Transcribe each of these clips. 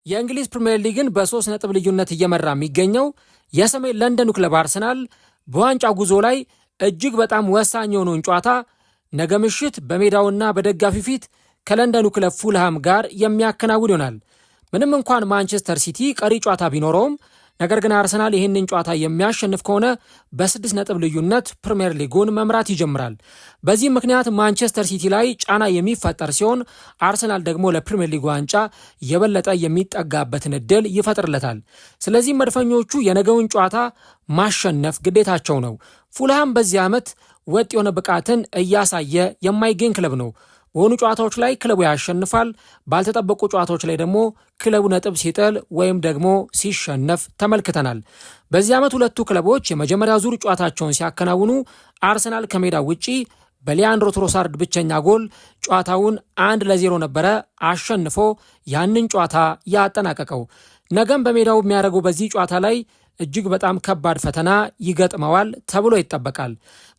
የእንግሊዝ ፕሪሚየር ሊግን በ3 ነጥብ ልዩነት እየመራ የሚገኘው የሰሜን ለንደኑ ክለብ አርሰናል በዋንጫ ጉዞ ላይ እጅግ በጣም ወሳኝ የሆነውን ጨዋታ ነገ ምሽት በሜዳውና በደጋፊ ፊት ከለንደኑ ክለብ ፉልሃም ጋር የሚያከናውን ይሆናል። ምንም እንኳን ማንቸስተር ሲቲ ቀሪ ጨዋታ ቢኖረውም ነገር ግን አርሰናል ይህንን ጨዋታ የሚያሸንፍ ከሆነ በ6 ነጥብ ልዩነት ፕሪሚየር ሊጉን መምራት ይጀምራል። በዚህ ምክንያት ማንቸስተር ሲቲ ላይ ጫና የሚፈጠር ሲሆን አርሰናል ደግሞ ለፕሪሚየር ሊጉ ዋንጫ የበለጠ የሚጠጋበትን እድል ይፈጥርለታል። ስለዚህ መድፈኞቹ የነገውን ጨዋታ ማሸነፍ ግዴታቸው ነው። ፉልሃም በዚህ ዓመት ወጥ የሆነ ብቃትን እያሳየ የማይገኝ ክለብ ነው። በሆኑ ጨዋታዎች ላይ ክለቡ ያሸንፋል፣ ባልተጠበቁ ጨዋታዎች ላይ ደግሞ ክለቡ ነጥብ ሲጥል ወይም ደግሞ ሲሸነፍ ተመልክተናል። በዚህ ዓመት ሁለቱ ክለቦች የመጀመሪያ ዙር ጨዋታቸውን ሲያከናውኑ አርሰናል ከሜዳ ውጪ በሊያንድሮ ትሮሳርድ ብቸኛ ጎል ጨዋታውን 1-0 ነበረ አሸንፎ ያንን ጨዋታ ያጠናቀቀው። ነገም በሜዳው የሚያደርገው በዚህ ጨዋታ ላይ እጅግ በጣም ከባድ ፈተና ይገጥመዋል ተብሎ ይጠበቃል።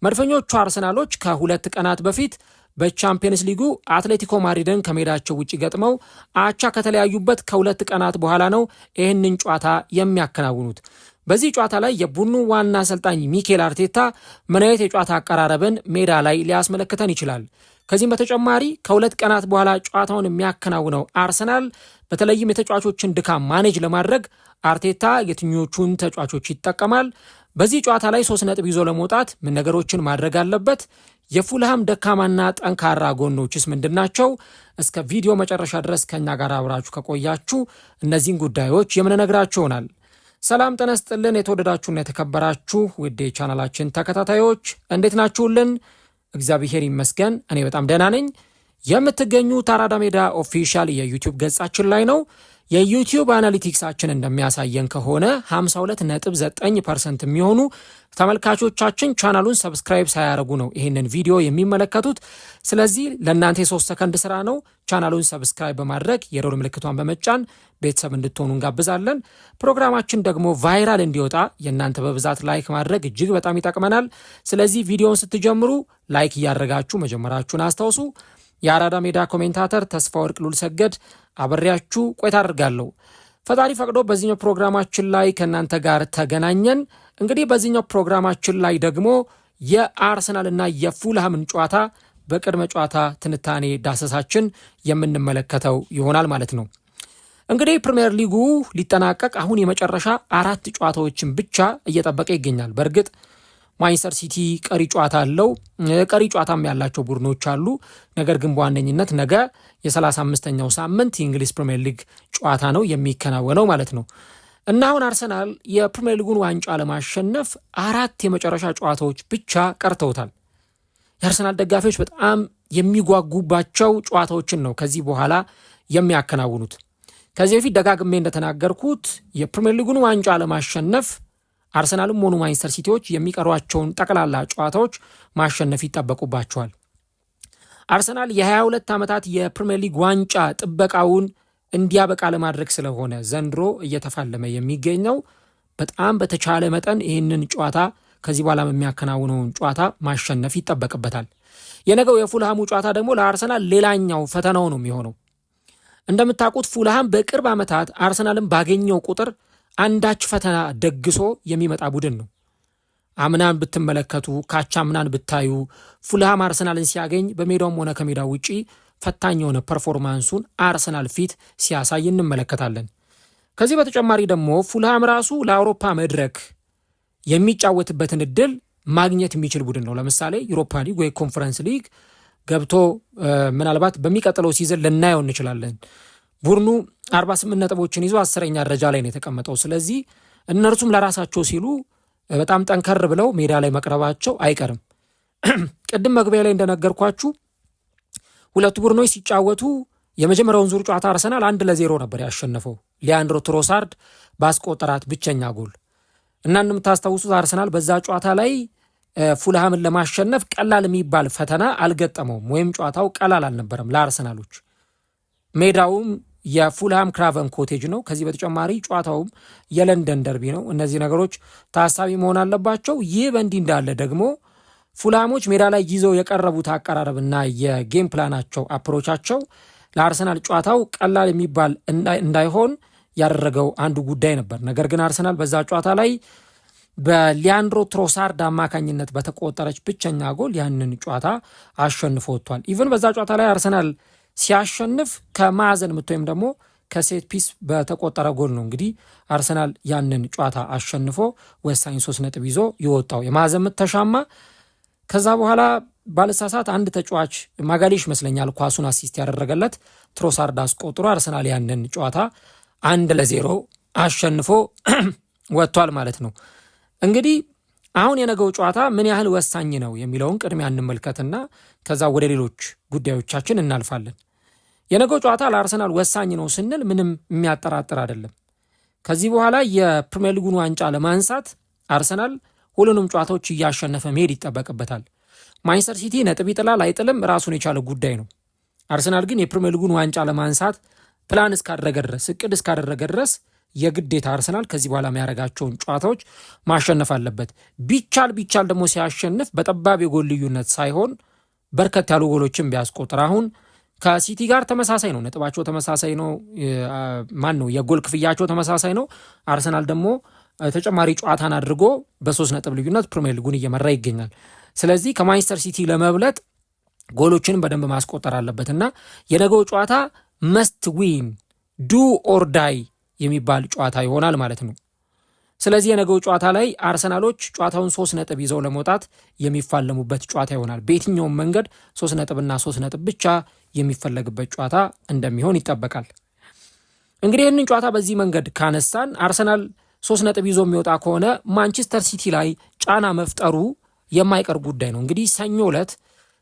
መድፈኞቹ አርሰናሎች ከ2 ቀናት በፊት በቻምፒየንስ ሊጉ አትሌቲኮ ማድሪድን ከሜዳቸው ውጭ ገጥመው አቻ ከተለያዩበት ከ2 ቀናት በኋላ ነው ይህንን ጨዋታ የሚያከናውኑት። በዚህ ጨዋታ ላይ የቡድኑ ዋና አሰልጣኝ ሚኬል አርቴታ ምን አይነት የጨዋታ አቀራረብን ሜዳ ላይ ሊያስመለክተን ይችላል? ከዚህም በተጨማሪ ከ2 ቀናት በኋላ ጨዋታውን የሚያከናውነው አርሰናል በተለይም የተጫዋቾችን ድካም ማኔጅ ለማድረግ አርቴታ የትኞቹን ተጫዋቾች ይጠቀማል? በዚህ ጨዋታ ላይ 3 ነጥብ ይዞ ለመውጣት ምን ነገሮችን ማድረግ አለበት? የፉልሃም ደካማና ጠንካራ ጎኖችስ ምንድናቸው? እስከ ቪዲዮ መጨረሻ ድረስ ከኛ ጋር አብራችሁ ከቆያችሁ እነዚህን ጉዳዮች የምንነግራችሁ ይሆናል። ሰላም ጤና ይስጥልን። የተወደዳችሁና የተከበራችሁ ውድ የቻናላችን ተከታታዮች እንዴት ናችሁልን? እግዚአብሔር ይመስገን እኔ በጣም ደህና ነኝ። የምትገኙት አራዳ ሜዳ ኦፊሻል የዩቲዩብ ገጻችን ላይ ነው። የዩቲዩብ አናሊቲክሳችን እንደሚያሳየን ከሆነ 52.9% የሚሆኑ ተመልካቾቻችን ቻናሉን ሰብስክራይብ ሳያደርጉ ነው ይህንን ቪዲዮ የሚመለከቱት። ስለዚህ ለእናንተ የ3 ሰከንድ ስራ ነው። ቻናሉን ሰብስክራይብ በማድረግ የደወል ምልክቷን በመጫን ቤተሰብ እንድትሆኑ እንጋብዛለን። ፕሮግራማችን ደግሞ ቫይራል እንዲወጣ የእናንተ በብዛት ላይክ ማድረግ እጅግ በጣም ይጠቅመናል። ስለዚህ ቪዲዮውን ስትጀምሩ ላይክ እያደረጋችሁ መጀመራችሁን አስታውሱ። የአራዳ ሜዳ ኮሜንታተር ተስፋ ወርቅ ሉል ሰገድ አብሬያችሁ ቆይታ አድርጋለሁ። ፈጣሪ ፈቅዶ በዚህኛው ፕሮግራማችን ላይ ከእናንተ ጋር ተገናኘን። እንግዲህ በዚህኛው ፕሮግራማችን ላይ ደግሞ የአርሰናልና የፉልሃምን ጨዋታ በቅድመ ጨዋታ ትንታኔ ዳሰሳችን የምንመለከተው ይሆናል ማለት ነው። እንግዲህ ፕሪሚየር ሊጉ ሊጠናቀቅ አሁን የመጨረሻ 4 ጨዋታዎችን ብቻ እየጠበቀ ይገኛል። በእርግጥ ማንቸስተር ሲቲ ቀሪ ጨዋታ አለው። ቀሪ ጨዋታም ያላቸው ቡድኖች አሉ። ነገር ግን በዋነኝነት ነገ የ35ኛው ሳምንት የእንግሊዝ ፕሪሚየር ሊግ ጨዋታ ነው የሚከናወነው ማለት ነው እና አሁን አርሰናል የፕሪሚየር ሊጉን ዋንጫ ለማሸነፍ 4 የመጨረሻ ጨዋታዎች ብቻ ቀርተውታል። የአርሰናል ደጋፊዎች በጣም የሚጓጉባቸው ጨዋታዎችን ነው ከዚህ በኋላ የሚያከናውኑት። ከዚህ በፊት ደጋግሜ እንደተናገርኩት የፕሪሚየር ሊጉን ዋንጫ ለማሸነፍ አርሰናልም ሆኑ ማንቸስተር ሲቲዎች የሚቀሯቸውን ጠቅላላ ጨዋታዎች ማሸነፍ ይጠበቁባቸዋል። አርሰናል የ22 ዓመታት የፕሪሚየር ሊግ ዋንጫ ጥበቃውን እንዲያበቃ ለማድረግ ስለሆነ ዘንድሮ እየተፋለመ የሚገኘው በጣም በተቻለ መጠን ይህንን ጨዋታ ከዚህ በኋላ የሚያከናውነውን ጨዋታ ማሸነፍ ይጠበቅበታል። የነገው የፉልሃሙ ጨዋታ ደግሞ ለአርሰናል ሌላኛው ፈተናው ነው የሚሆነው። እንደምታውቁት ፉልሃም በቅርብ ዓመታት አርሰናልን ባገኘው ቁጥር አንዳች ፈተና ደግሶ የሚመጣ ቡድን ነው። አምናን ብትመለከቱ ካቻምናን ብታዩ ፉልሃም አርሰናልን ሲያገኝ በሜዳውም ሆነ ከሜዳው ውጪ ፈታኝ የሆነ ፐርፎርማንሱን አርሰናል ፊት ሲያሳይ እንመለከታለን። ከዚህ በተጨማሪ ደግሞ ፉልሃም ራሱ ለአውሮፓ መድረክ የሚጫወትበትን እድል ማግኘት የሚችል ቡድን ነው። ለምሳሌ ዩሮፓ ሊግ ወይ ኮንፈረንስ ሊግ ገብቶ ምናልባት በሚቀጥለው ሲዝን ልናየው እንችላለን። ቡድኑ 48 ነጥቦችን ይዞ 10ኛ ደረጃ ላይ ነው የተቀመጠው። ስለዚህ እነርሱም ለራሳቸው ሲሉ በጣም ጠንከር ብለው ሜዳ ላይ መቅረባቸው አይቀርም። ቅድም መግቢያ ላይ እንደነገርኳችሁ ሁለቱ ቡድኖች ሲጫወቱ የመጀመሪያውን ዙር ጨዋታ አርሰናል 1-0 ነበር ያሸነፈው ሊያንድሮ ትሮሳርድ ባስቆጠራት ብቸኛ ጎል እና እንደምታስታውሱት አርሰናል በዛ ጨዋታ ላይ ፉልሃምን ለማሸነፍ ቀላል የሚባል ፈተና አልገጠመውም፣ ወይም ጨዋታው ቀላል አልነበረም ለአርሰናሎች። ሜዳውም የፉልሃም ክራቨን ኮቴጅ ነው። ከዚህ በተጨማሪ ጨዋታውም የለንደን ደርቢ ነው። እነዚህ ነገሮች ታሳቢ መሆን አለባቸው። ይህ በእንዲህ እንዳለ ደግሞ ፉልሃሞች ሜዳ ላይ ይዘው የቀረቡት አቀራረብና የጌም ፕላናቸው አፕሮቻቸው ለአርሰናል ጨዋታው ቀላል የሚባል እንዳይሆን ያደረገው አንዱ ጉዳይ ነበር። ነገር ግን አርሰናል በዛ ጨዋታ ላይ በሊያንድሮ ትሮሳርድ አማካኝነት በተቆጠረች ብቸኛ ጎል ያንን ጨዋታ አሸንፎ ወጥቷል። ኢቨን በዛ ጨዋታ ላይ አርሰናል ሲያሸንፍ ከማዕዘን ምት ወይም ደግሞ ከሴት ፒስ በተቆጠረ ጎል ነው እንግዲህ አርሰናል ያንን ጨዋታ አሸንፎ ወሳኝ 3 ነጥብ ይዞ የወጣው። የማዕዘን ምት ተሻማ። ከዛ በኋላ ባለሳሳት አንድ ተጫዋች ማጋሌሽ ይመስለኛል ኳሱን አሲስት ያደረገለት ትሮሳርድ አስቆጥሮ አርሰናል ያንን ጨዋታ 1-0 አሸንፎ ወጥቷል ማለት ነው። እንግዲህ አሁን የነገው ጨዋታ ምን ያህል ወሳኝ ነው የሚለውን ቅድሚያ እንመልከትና ከዛ ወደ ሌሎች ጉዳዮቻችን እናልፋለን። የነገው ጨዋታ ለአርሰናል ወሳኝ ነው ስንል ምንም የሚያጠራጥር አይደለም። ከዚህ በኋላ የፕሪሚየር ሊጉን ዋንጫ ለማንሳት አርሰናል ሁሉንም ጨዋታዎች እያሸነፈ መሄድ ይጠበቅበታል። ማንቸስተር ሲቲ ነጥብ ይጥላል አይጥልም ራሱን የቻለ ጉዳይ ነው። አርሰናል ግን የፕሪሚየር ሊጉን ዋንጫ ለማንሳት ፕላን እስካደረገ ድረስ እቅድ እስካደረገ ድረስ የግዴታ አርሰናል ከዚህ በኋላ የሚያደርጋቸውን ጨዋታዎች ማሸነፍ አለበት። ቢቻል ደግሞ ሲያሸንፍ በጠባብ የጎል ልዩነት ሳይሆን በርከት ያሉ ጎሎችን ቢያስቆጥር። አሁን ከሲቲ ጋር ተመሳሳይ ነው፣ ነጥባቸው ተመሳሳይ ነው። የጎል ክፍያቸው ተመሳሳይ ነው። አርሰናል ደግሞ ተጨማሪ ጨዋታን አድርጎ በ3 ነጥብ ልዩነት ፕሪሚየር ሊጉን እየመራ ይገኛል። ስለዚህ ከማንቸስተር ሲቲ ለመብለጥ ጎሎችን በደንብ ማስቆጠር አለበት እና የነገው ጨዋታ መስት ዊን ዱ ኦር ዳይ የሚባል ጨዋታ ይሆናል ማለት ነው። ስለዚህ የነገው ጨዋታ ላይ አርሰናሎች ጨዋታውን 3 ነጥብ ይዘው ለመውጣት የሚፋለሙበት ጨዋታ ይሆናል። በየትኛውም መንገድ 3 ነጥብና 3 ነጥብ ብቻ የሚፈለግበት ጨዋታ እንደሚሆን ይጠበቃል። እንግዲህ ይህንን ጨዋታ በዚህ መንገድ ካነሳን አርሰናል 3 ነጥብ ይዞ የሚወጣ ከሆነ ማንቸስተር ሲቲ ላይ ጫና መፍጠሩ የማይቀር ጉዳይ ነው። እንግዲህ ሰኞ ዕለት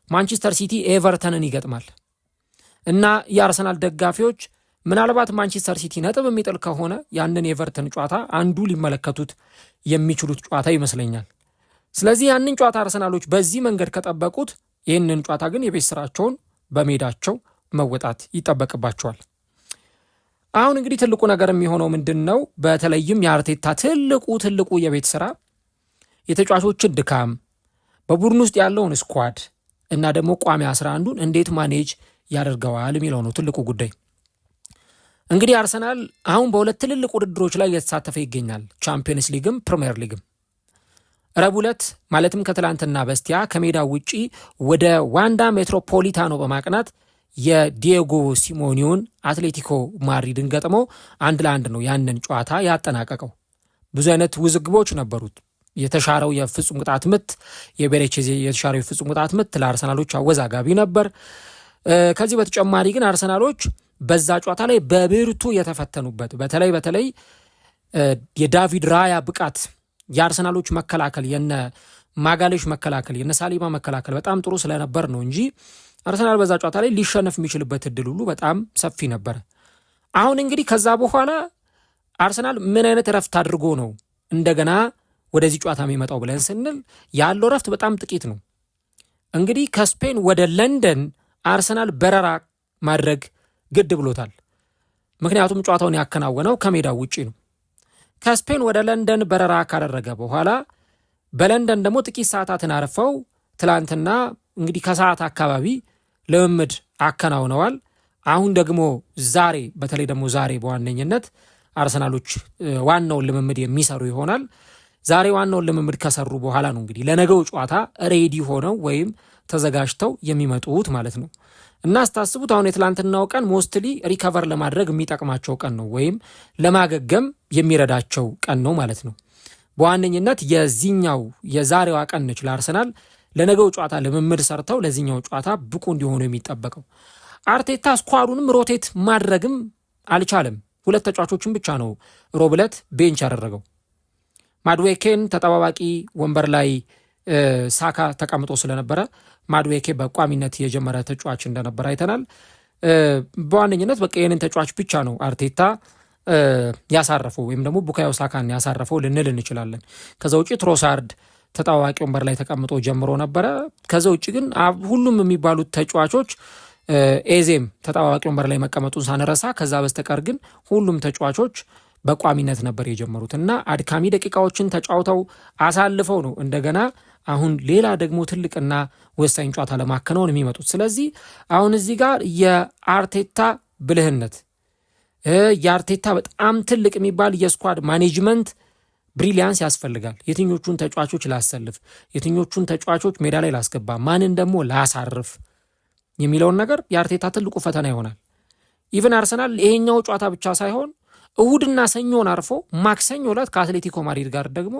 ማንቸስተር ሲቲ ኤቨርተንን ይገጥማል እና የአርሰናል ደጋፊዎች ምናልባት ማንቸስተር ሲቲ ነጥብ የሚጥል ከሆነ ያንን ኤቨርተን ጨዋታ አንዱ ሊመለከቱት የሚችሉት ጨዋታ ይመስለኛል። ስለዚህ ያንን ጨዋታ አርሰናሎች በዚህ መንገድ ከጠበቁት ይህንን ጨዋታ ግን የቤት ስራቸውን በሜዳቸው መወጣት ይጠበቅባቸዋል። አሁን እንግዲህ ትልቁ ነገር የሚሆነው ምንድን ነው? በተለይም የአርቴታ ትልቁ የቤት ስራ የተጫዋቾችን ድካም፣ በቡድን ውስጥ ያለውን ስኳድ እና ደግሞ ቋሚ 11ዱን እንዴት ማኔጅ ያደርገዋል የሚለው ነው ትልቁ ጉዳይ። እንግዲህ አርሰናል አሁን በሁለት ትልልቅ ውድድሮች ላይ እየተሳተፈ ይገኛል። ቻምፒየንስ ሊግም ፕሪሚየር ሊግም። ረቡዕ ዕለት ማለትም ከትላንትና በስቲያ ከሜዳው ውጪ ወደ ዋንዳ ሜትሮፖሊታኖ በማቅናት የዲየጎ ሲሞኒውን አትሌቲኮ ማድሪድን ገጥሞ 1-1 ነው ያንን ጨዋታ ያጠናቀቀው። ብዙ አይነት ውዝግቦች ነበሩት። የተሻረው የፍጹም ቅጣት ምት የቤሬቼዜ የተሻረው የፍጹም ቅጣት ምት ለአርሰናሎች አወዛጋቢ ነበር። ከዚህ በተጨማሪ ግን አርሰናሎች በዛ ጨዋታ ላይ በብርቱ የተፈተኑበት በተለይ የዳቪድ ራያ ብቃት የአርሰናሎች መከላከል የነ ማጋሌሽ መከላከል የነ ሳሊባ መከላከል በጣም ጥሩ ስለነበር ነው እንጂ አርሰናል በዛ ጨዋታ ላይ ሊሸነፍ የሚችልበት እድል ሁሉ በጣም ሰፊ ነበር። አሁን እንግዲህ ከዛ በኋላ አርሰናል ምን አይነት ረፍት አድርጎ ነው እንደገና ወደዚህ ጨዋታ የሚመጣው ብለን ስንል ያለው ረፍት በጣም ጥቂት ነው። እንግዲህ ከስፔን ወደ ለንደን አርሰናል በረራ ማድረግ ግድ ብሎታል። ምክንያቱም ጨዋታውን ያከናወነው ከሜዳው ውጪ ነው። ከስፔን ወደ ለንደን በረራ ካደረገ በኋላ በለንደን ደግሞ ጥቂት ሰዓታትን አርፈው ትላንትና እንግዲህ ከሰዓት አካባቢ ልምምድ አከናውነዋል። አሁን ደግሞ ዛሬ በተለይ ደግሞ ዛሬ በዋነኝነት አርሰናሎች ዋናውን ልምምድ የሚሰሩ ይሆናል። ዛሬ ዋናውን ልምምድ ከሰሩ በኋላ ነው እንግዲህ ለነገው ጨዋታ ሬዲ ሆነው ወይም ተዘጋጅተው የሚመጡት ማለት ነው። እና ስታስቡት አሁን የትላንትናው ቀን ሞስትሊ ሪከቨር ለማድረግ የሚጠቅማቸው ቀን ነው ወይም ለማገገም የሚረዳቸው ቀን ነው ማለት ነው። በዋነኝነት የዛሬዋ ቀን ነች ለአርሰናል ለነገው ጨዋታ ልምምድ ሰርተው ለዚህኛው ጨዋታ ብቁ እንዲሆኑ የሚጠበቀው። አርቴታ ስኳዱንም ሮቴት ማድረግም አልቻለም። 2 ተጫዋቾችን ብቻ ነው ሮብ ዕለት ቤንች ያደረገው። ማድዌኬን ተጠባባቂ ወንበር ላይ ሳካ ተቀምጦ ስለነበረ ማድዌኬ በቋሚነት የጀመረ ተጫዋች እንደነበረ አይተናል። በዋነኝነት በቃ ይህንን ተጫዋች ብቻ ነው አርቴታ ያሳረፈው ወይም ደግሞ ቡካዮ ሳካን ያሳረፈው ልንል እንችላለን። ከዛ ውጭ ትሮሳርድ ተጠባባቂ ወንበር ላይ ተቀምጦ ጀምሮ ነበረ። ከዛ ውጭ ግን ሁሉም የሚባሉት ተጫዋቾች ኤዜም ተጠባባቂ ወንበር ላይ መቀመጡን ሳንረሳ፣ ከዛ በስተቀር ግን ሁሉም ተጫዋቾች በቋሚነት ነበር የጀመሩት እና አድካሚ ደቂቃዎችን ተጫውተው አሳልፈው ነው እንደገና አሁን ሌላ ደግሞ ትልቅና ወሳኝ ጨዋታ ለማከናወን የሚመጡት። ስለዚህ አሁን እዚህ ጋር የአርቴታ ብልህነት የአርቴታ በጣም ትልቅ የሚባል የስኳድ ማኔጅመንት ብሪሊያንስ ያስፈልጋል። የትኞቹን ተጫዋቾች ላሰልፍ፣ የትኞቹን ተጫዋቾች ሜዳ ላይ ላስገባ፣ ማንን ደግሞ ላሳርፍ የሚለውን ነገር የአርቴታ ትልቁ ፈተና ይሆናል። ኢቨን አርሰናል ይሄኛው ጨዋታ ብቻ ሳይሆን እሁድና ሰኞን አርፎ ማክሰኞ ዕለት ከአትሌቲኮ ማድሪድ ጋር ደግሞ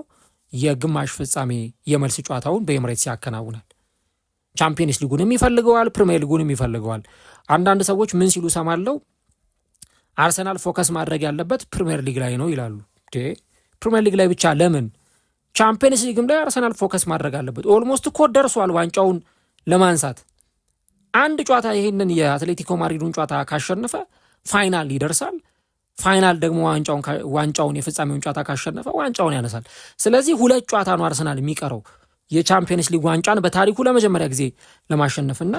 የግማሽ ፍጻሜ የመልስ ጨዋታውን በኤምሬትስ ያከናውናል። ቻምፒየንስ ሊጉንም ይፈልገዋል፣ ፕሪሚየር ሊጉንም ይፈልገዋል። አንዳንድ ሰዎች ምን ሲሉ ሰማለው፣ አርሰናል ፎከስ ማድረግ ያለበት ፕሪሚየር ሊግ ላይ ነው ይላሉ። ፕሪሚየር ሊግ ላይ ብቻ ለምን? ቻምፒየንስ ሊግም ላይ አርሰናል ፎከስ ማድረግ አለበት። ኦልሞስት እኮ ደርሷል ዋንጫውን ለማንሳት። አንድ ጨዋታ ይህንን የአትሌቲኮ ማድሪዱን ጨዋታ ካሸነፈ ፋይናል ይደርሳል። ፋይናል ደግሞ ዋንጫውን የፍጻሜውን ጨዋታ ካሸነፈ ዋንጫውን ያነሳል። ስለዚህ 2 ጨዋታ ነው አርሰናል የሚቀረው የቻምፒየንስ ሊግ ዋንጫን በታሪኩ ለመጀመሪያ ጊዜ ለማሸነፍና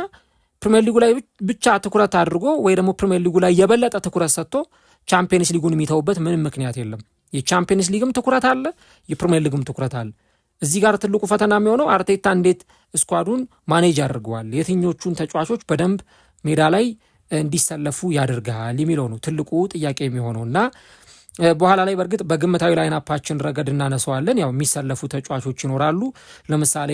ፕሪሚየር ሊጉ ላይ ብቻ ትኩረት አድርጎ ወይ ደግሞ ፕሪሚየር ሊጉ ላይ የበለጠ ትኩረት ሰጥቶ ቻምፒየንስ ሊጉን የሚተውበት ምንም ምክንያት የለም። የቻምፒየንስ ሊግም ትኩረት አለ፣ የፕሪሚየር ሊግም ትኩረት አለ። እዚህ ጋር ትልቁ ፈተና የሚሆነው አርቴታ እንዴት ስኳዱን ማኔጅ ያደርገዋል፣ የትኞቹን ተጫዋቾች በደንብ ሜዳ ላይ እንዲሰለፉ ያደርጋል የሚለው ነው ትልቁ ጥያቄ የሚሆነው እና በኋላ ላይ በእርግጥ በግምታዊ ላይናፓችን ረገድ እናነሳዋለን። ያው የሚሰለፉ ተጫዋቾች ይኖራሉ። ለምሳሌ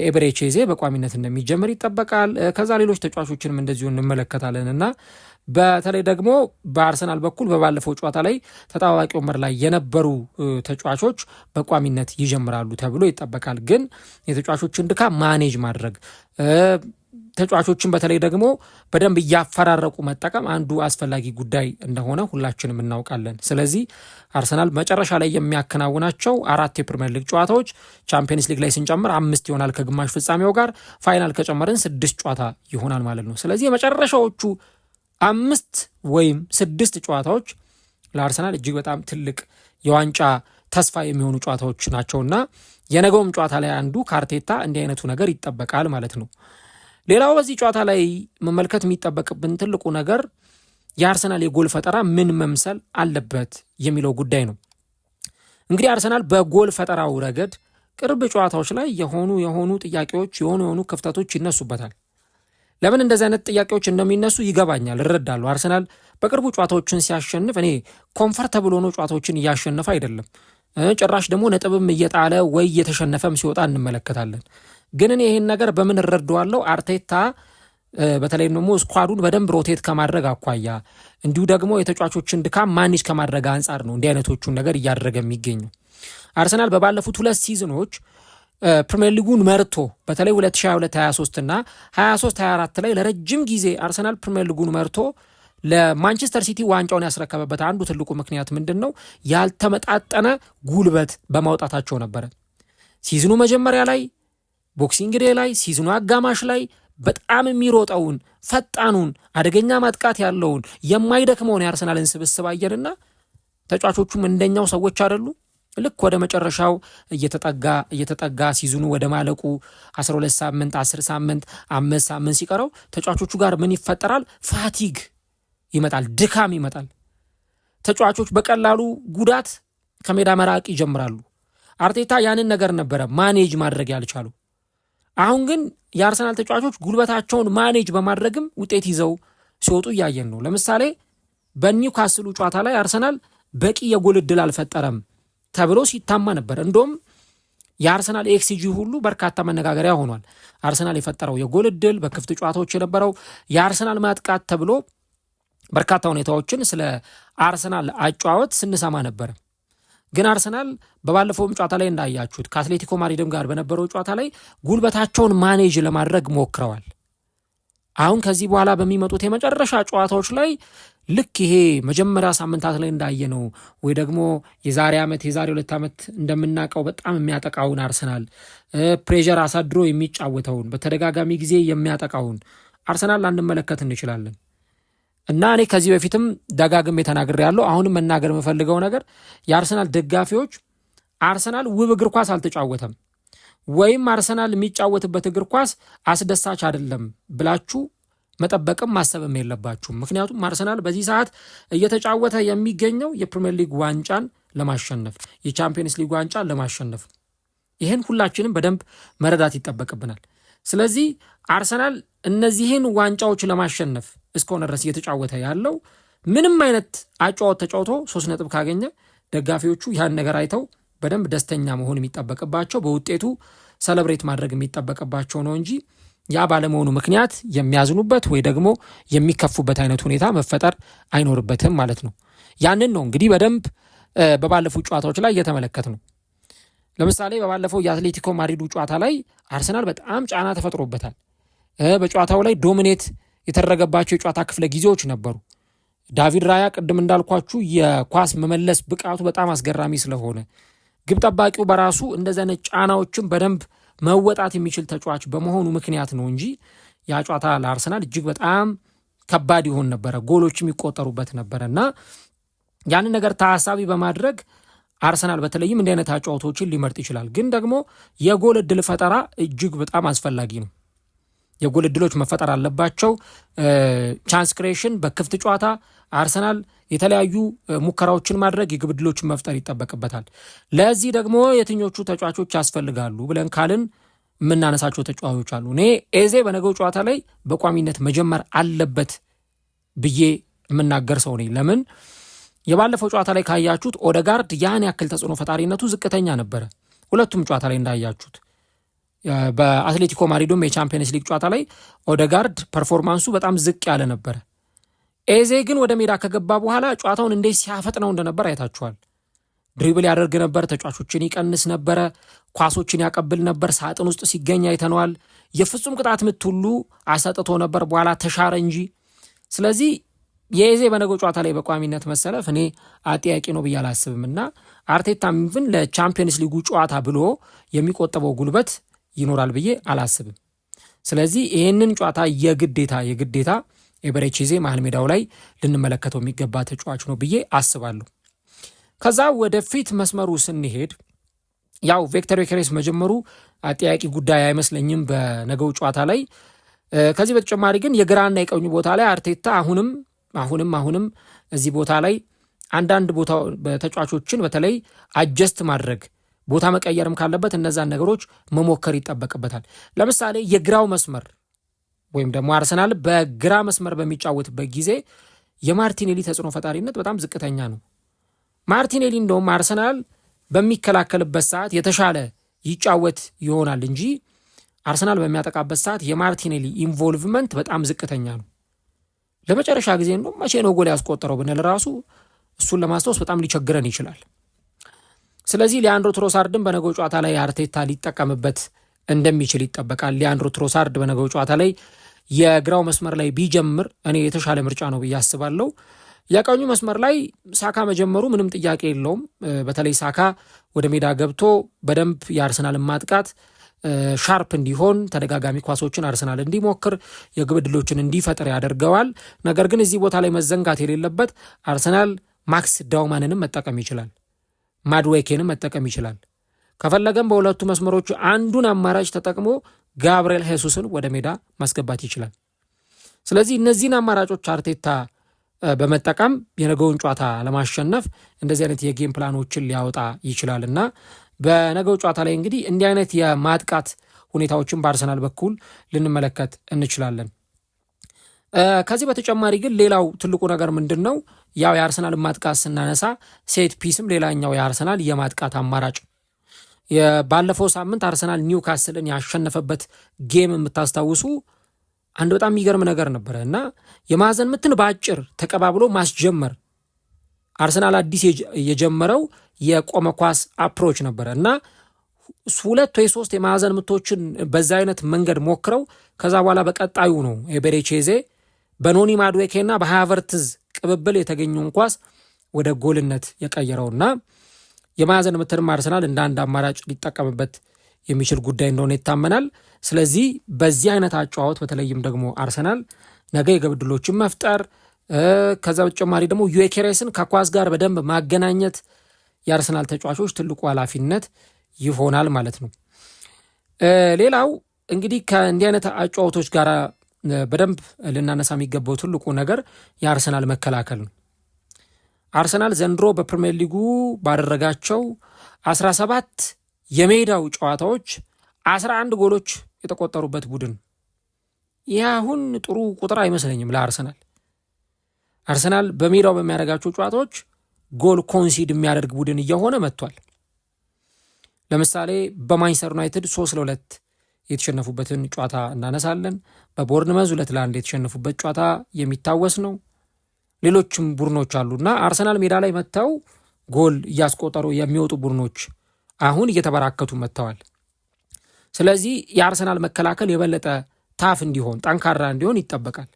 ኤብሬቼዜ በቋሚነት እንደሚጀምር ይጠበቃል። ከዛ ሌሎች ተጫዋቾችንም እንደዚሁ እንመለከታለን እና በተለይ ደግሞ በአርሰናል በኩል በባለፈው ጨዋታ ላይ ተጣዋቂ ወንበር ላይ የነበሩ ተጫዋቾች በቋሚነት ይጀምራሉ ተብሎ ይጠበቃል። ግን የተጫዋቾችን ድካም ማኔጅ ማድረግ ተጫዋቾችን በተለይ ደግሞ በደንብ እያፈራረቁ መጠቀም አንዱ አስፈላጊ ጉዳይ እንደሆነ ሁላችንም እናውቃለን። ስለዚህ አርሰናል መጨረሻ ላይ የሚያከናውናቸው 4 የፕሪሚየር ሊግ ጨዋታዎች ቻምፒየንስ ሊግ ላይ ስንጨምር 5 ይሆናል ከግማሽ ፍጻሜው ጋር፣ ፋይናል ከጨመርን 6 ጨዋታ ይሆናል ማለት ነው። ስለዚህ የመጨረሻዎቹ 5 ወይም 6 ጨዋታዎች ለአርሰናል እጅግ በጣም ትልቅ የዋንጫ ተስፋ የሚሆኑ ጨዋታዎች ናቸውና የነገውም ጨዋታ ላይ አንዱ ከአርቴታ እንዲህ አይነቱ ነገር ይጠበቃል ማለት ነው። ሌላው በዚህ ጨዋታ ላይ መመልከት የሚጠበቅብን ትልቁ ነገር የአርሰናል የጎል ፈጠራ ምን መምሰል አለበት የሚለው ጉዳይ ነው። እንግዲህ አርሰናል በጎል ፈጠራው ረገድ ቅርብ ጨዋታዎች ላይ የሆኑ ጥያቄዎች የሆኑ ክፍተቶች ይነሱበታል። ለምን እንደዚህ አይነት ጥያቄዎች እንደሚነሱ ይገባኛል፣ እረዳለሁ። አርሰናል በቅርቡ ጨዋታዎችን ሲያሸንፍ እኔ ኮምፈርተብል ሆኖ ጨዋታዎችን እያሸነፈ አይደለም፣ ጭራሽ ደግሞ ነጥብም እየጣለ ወይ እየተሸነፈም ሲወጣ እንመለከታለን። ግን እኔ ይህን ነገር በምን እረዳዋለሁ? አርቴታ በተለይም ደግሞ ስኳዱን በደንብ ሮቴት ከማድረግ አኳያ እንዲሁ ደግሞ የተጫዋቾችን ድካም ማኔጅ ከማድረግ አንጻር ነው እንዲህ አይነቶቹን ነገር እያደረገ የሚገኘው። አርሰናል በባለፉት 2 ሲዝኖች ፕሪሚየር ሊጉን መርቶ በተለይ 2022-23 እና 23-24 ላይ ለረጅም ጊዜ አርሰናል ፕሪሚየር ሊጉን መርቶ ለማንቸስተር ሲቲ ዋንጫውን ያስረከበበት አንዱ ትልቁ ምክንያት ምንድን ነው? ያልተመጣጠነ ጉልበት በማውጣታቸው ነበረ። ሲዝኑ መጀመሪያ ላይ ቦክሲንግ ዴይ ላይ፣ ሲዝኑ አጋማሽ ላይ በጣም የሚሮጠውን ፈጣኑን አደገኛ ማጥቃት ያለውን የማይደክመውን የአርሰናልን ስብስብ አየንና ተጫዋቾቹም እንደኛው ሰዎች አይደሉ። ልክ ወደ መጨረሻው እየተጠጋ ሲዝኑ ወደ ማለቁ 12 ሳምንት 10 ሳምንት 5 ሳምንት ሲቀረው ተጫዋቾቹ ጋር ምን ይፈጠራል? ፋቲግ ይመጣል፣ ድካም ይመጣል። ተጫዋቾች በቀላሉ ጉዳት ከሜዳ መራቅ ይጀምራሉ። አርቴታ ያንን ነገር ነበረ ማኔጅ ማድረግ ያልቻሉ። አሁን ግን የአርሰናል ተጫዋቾች ጉልበታቸውን ማኔጅ በማድረግም ውጤት ይዘው ሲወጡ እያየን ነው። ለምሳሌ በኒውካስሉ ጨዋታ ላይ አርሰናል በቂ የጎል ዕድል አልፈጠረም ተብሎ ሲታማ ነበር። እንደውም የአርሰናል ኤክስጂ ሁሉ በርካታ መነጋገሪያ ሆኗል። አርሰናል የፈጠረው የጎል ዕድል፣ በክፍት ጨዋታዎች የነበረው የአርሰናል ማጥቃት ተብሎ በርካታ ሁኔታዎችን ስለ አርሰናል አጨዋወት ስንሰማ ነበር። ግን አርሰናል በባለፈውም ጨዋታ ላይ እንዳያችሁት ከአትሌቲኮ ማድሪድም ጋር በነበረው ጨዋታ ላይ ጉልበታቸውን ማኔጅ ለማድረግ ሞክረዋል። አሁን ከዚህ በኋላ በሚመጡት የመጨረሻ ጨዋታዎች ላይ ልክ ይሄ መጀመሪያ ሳምንታት ላይ እንዳየነው ወይ ደግሞ የዛሬ 2 ዓመት እንደምናውቀው በጣም የሚያጠቃውን አርሰናል ፕሬዠር አሳድሮ የሚጫወተውን በተደጋጋሚ ጊዜ የሚያጠቃውን አርሰናል ላንመለከት እንችላለን። እና እኔ ከዚህ በፊትም ደጋግሜ ተናግሬያለሁ። አሁንም መናገር የምፈልገው ነገር የአርሰናል ደጋፊዎች አርሰናል ውብ እግር ኳስ አልተጫወተም ወይም አርሰናል የሚጫወትበት እግር ኳስ አስደሳች አይደለም ብላችሁ መጠበቅም ማሰብም የለባችሁም። ምክንያቱም አርሰናል በዚህ ሰዓት እየተጫወተ የሚገኘው የፕሪሚየር ሊግ ዋንጫን ለማሸነፍ፣ የቻምፒየንስ ሊግ ዋንጫን ለማሸነፍ። ይህን ሁላችንም በደንብ መረዳት ይጠበቅብናል። ስለዚህ አርሰናል እነዚህን ዋንጫዎች ለማሸነፍ እስከሆነ ድረስ እየተጫወተ ያለው ምንም አይነት አጫወት ተጫውቶ 3 ነጥብ ካገኘ ደጋፊዎቹ ያን ነገር አይተው በደንብ ደስተኛ መሆን የሚጠበቅባቸው በውጤቱ ሰለብሬት ማድረግ የሚጠበቅባቸው ነው እንጂ ያ ባለመሆኑ ምክንያት የሚያዝኑበት ወይ ደግሞ የሚከፉበት አይነት ሁኔታ መፈጠር አይኖርበትም ማለት ነው። ያንን ነው እንግዲህ በደንብ በባለፉት ጨዋታዎች ላይ እየተመለከት ነው። ለምሳሌ በባለፈው የአትሌቲኮ ማድሪዱ ጨዋታ ላይ አርሰናል በጣም ጫና ተፈጥሮበታል። በጨዋታው ላይ ዶሚኔት የተደረገባቸው የጨዋታ ክፍለ ጊዜዎች ነበሩ። ዳቪድ ራያ ቅድም እንዳልኳችሁ የኳስ መመለስ ብቃቱ በጣም አስገራሚ ስለሆነ ግብ ጠባቂው በራሱ እንደዚህ አይነት ጫናዎችን በደንብ መወጣት የሚችል ተጫዋች በመሆኑ ምክንያት ነው እንጂ ያ ጨዋታ ለአርሰናል እጅግ በጣም ከባድ ይሆን ነበረ፣ ጎሎችም ይቆጠሩበት ነበረ እና ያንን ነገር ታሳቢ በማድረግ አርሰናል በተለይም እንዲህ አይነት አጫዋቾችን ሊመርጥ ይችላል። ግን ደግሞ የጎል እድል ፈጠራ እጅግ በጣም አስፈላጊ ነው። የጎል እድሎች መፈጠር አለባቸው። ቻንስ ክሬሽን በክፍት ጨዋታ አርሰናል የተለያዩ ሙከራዎችን ማድረግ የግብ እድሎችን መፍጠር ይጠበቅበታል። ለዚህ ደግሞ የትኞቹ ተጫዋቾች ያስፈልጋሉ ብለን ካልን የምናነሳቸው ተጫዋቾች አሉ። እኔ ኤዜ በነገው ጨዋታ ላይ በቋሚነት መጀመር አለበት ብዬ የምናገር ሰው ነኝ። ለምን? የባለፈው ጨዋታ ላይ ካያችሁት ኦደጋርድ ያን ያክል ተጽዕኖ ፈጣሪነቱ ዝቅተኛ ነበረ። ሁለቱም ጨዋታ ላይ እንዳያችሁት በአትሌቲኮ ማድሪድም የቻምፒየንስ ሊግ ጨዋታ ላይ ኦደጋርድ ፐርፎርማንሱ በጣም ዝቅ ያለ ነበረ። ኤዜ ግን ወደ ሜዳ ከገባ በኋላ ጨዋታውን እንዴት ሲያፈጥነው እንደነበር አይታችኋል። ድሪብል ያደርግ ነበር፣ ተጫዋቾችን ይቀንስ ነበረ፣ ኳሶችን ያቀብል ነበር፣ ሳጥን ውስጥ ሲገኝ አይተነዋል። የፍጹም ቅጣት ምት ሁሉ አሰጥቶ ነበር፣ በኋላ ተሻረ እንጂ። ስለዚህ የኤዜ በነገው ጨዋታ ላይ በቋሚነት መሰለፍ እኔ አጠያቂ ነው ብዬ አላስብም እና አርቴታም ግን ለቻምፒየንስ ሊጉ ጨዋታ ብሎ የሚቆጠበው ጉልበት ይኖራል ብዬ አላስብም። ስለዚህ ይህንን ጨዋታ የግዴታ ኤቤሬቺዜ መሀል ሜዳው ላይ ልንመለከተው የሚገባ ተጫዋች ነው ብዬ አስባለሁ። ከዛ ወደ ፊት መስመሩ ስንሄድ ያው ቪክተር ዮኬሬስ መጀመሩ አጠያቂ ጉዳይ አይመስለኝም በነገው ጨዋታ ላይ። ከዚህ በተጨማሪ ግን የግራና የቀኙ ቦታ ላይ አርቴታ አሁንም እዚህ ቦታ ላይ አንዳንድ ቦታ ተጫዋቾችን በተለይ አጀስት ማድረግ ቦታ መቀየርም ካለበት እነዛን ነገሮች መሞከር ይጠበቅበታል። ለምሳሌ የግራው መስመር ወይም ደግሞ አርሰናል በግራ መስመር በሚጫወትበት ጊዜ የማርቲኔሊ ተጽዕኖ ፈጣሪነት በጣም ዝቅተኛ ነው። ማርቲኔሊ እንደውም አርሰናል በሚከላከልበት ሰዓት የተሻለ ይጫወት ይሆናል እንጂ አርሰናል በሚያጠቃበት ሰዓት የማርቲኔሊ ኢንቮልቭመንት በጣም ዝቅተኛ ነው። ለመጨረሻ ጊዜ እንደውም መቼ ነው ጎል ያስቆጠረው ብንል ራሱ እሱን ለማስታወስ በጣም ሊቸግረን ይችላል። ስለዚህ ሊያንድሮ ትሮሳርድን በነገው ጨዋታ ላይ አርቴታ ሊጠቀምበት እንደሚችል ይጠበቃል። ሊያንድሮ ትሮሳርድ በነገው ጨዋታ ላይ የግራው መስመር ላይ ቢጀምር እኔ የተሻለ ምርጫ ነው ብዬ አስባለሁ። የቀኙ መስመር ላይ ሳካ መጀመሩ ምንም ጥያቄ የለውም። በተለይ ሳካ ወደ ሜዳ ገብቶ በደንብ የአርሰናልን ማጥቃት ሻርፕ እንዲሆን ተደጋጋሚ ኳሶችን አርሰናል እንዲሞክር የግብ ዕድሎችን እንዲፈጥር ያደርገዋል። ነገር ግን እዚህ ቦታ ላይ መዘንጋት የሌለበት አርሰናል ማክስ ዳውማንንም መጠቀም ይችላል፣ ማድዌኬንም መጠቀም ይችላል። ከፈለገም በሁለቱ መስመሮች አንዱን አማራጭ ተጠቅሞ ጋብርኤል ሄሱስን ወደ ሜዳ ማስገባት ይችላል። ስለዚህ እነዚህን አማራጮች አርቴታ በመጠቀም የነገውን ጨዋታ ለማሸነፍ እንደዚህ አይነት የጌም ፕላኖችን ሊያወጣ ይችላል እና በነገው ጨዋታ ላይ እንግዲህ እንዲህ አይነት የማጥቃት ሁኔታዎችን በአርሰናል በኩል ልንመለከት እንችላለን። ከዚህ በተጨማሪ ግን ሌላው ትልቁ ነገር ምንድን ነው? ያው የአርሰናል ማጥቃት ስናነሳ ሴት ፒስም ሌላኛው የአርሰናል የማጥቃት አማራጭ። ባለፈው ሳምንት አርሰናል ኒውካስልን ያሸነፈበት ጌም የምታስታውሱ አንድ በጣም የሚገርም ነገር ነበረ እና የማዕዘን ምትን በአጭር ተቀባብሎ ማስጀመር አርሰናል አዲስ የጀመረው የቆመ ኳስ አፕሮች ነበረ እና 2 ወይ 3 የማዕዘን ምቶችን በዛ አይነት መንገድ ሞክረው ከዛ በኋላ በቀጣዩ ነው ኤቤሬቺዜ በኖኒ ማድዌኬና በሃቨርትዝ ቅብብል የተገኘውን ኳስ ወደ ጎልነት የቀየረውና የማዕዘን ምትንም አርሰናል እንደ አንድ አማራጭ ሊጠቀምበት የሚችል ጉዳይ እንደሆነ ይታመናል። ስለዚህ በዚህ አይነት አጨዋወት በተለይም ደግሞ አርሰናል ነገ የግብ ዕድሎችን መፍጠር ከዛ በተጨማሪ ደግሞ ዮኬሬስን ከኳስ ጋር በደንብ ማገናኘት የአርሰናል ተጫዋቾች ትልቁ ኃላፊነት ይሆናል ማለት ነው። ሌላው እንግዲህ ከእንዲህ አይነት አጨዋወቶች ጋር በደንብ ልናነሳ የሚገባው ትልቁ ነገር የአርሰናል መከላከል ነው። አርሰናል ዘንድሮ በፕሪሚየር ሊጉ ባደረጋቸው 17 የሜዳው ጨዋታዎች 11 ጎሎች የተቆጠሩበት ቡድን። ይህ አሁን ጥሩ ቁጥር አይመስለኝም ለአርሰናል። አርሰናል በሜዳው በሚያደርጋቸው ጨዋታዎች ጎል ኮንሲድ የሚያደርግ ቡድን እየሆነ መጥቷል። ለምሳሌ በማንቸስተር ዩናይትድ 3-2 የተሸነፉበትን ጨዋታ እናነሳለን። በቦርንመዝ 2-1 የተሸነፉበት ጨዋታ የሚታወስ ነው። ሌሎችም ቡድኖች አሉና አርሰናል ሜዳ ላይ መጥተው ጎል እያስቆጠሩ የሚወጡ ቡድኖች አሁን እየተበራከቱ መጥተዋል። ስለዚህ የአርሰናል መከላከል የበለጠ ታፍ እንዲሆን ጠንካራ እንዲሆን ይጠበቃል።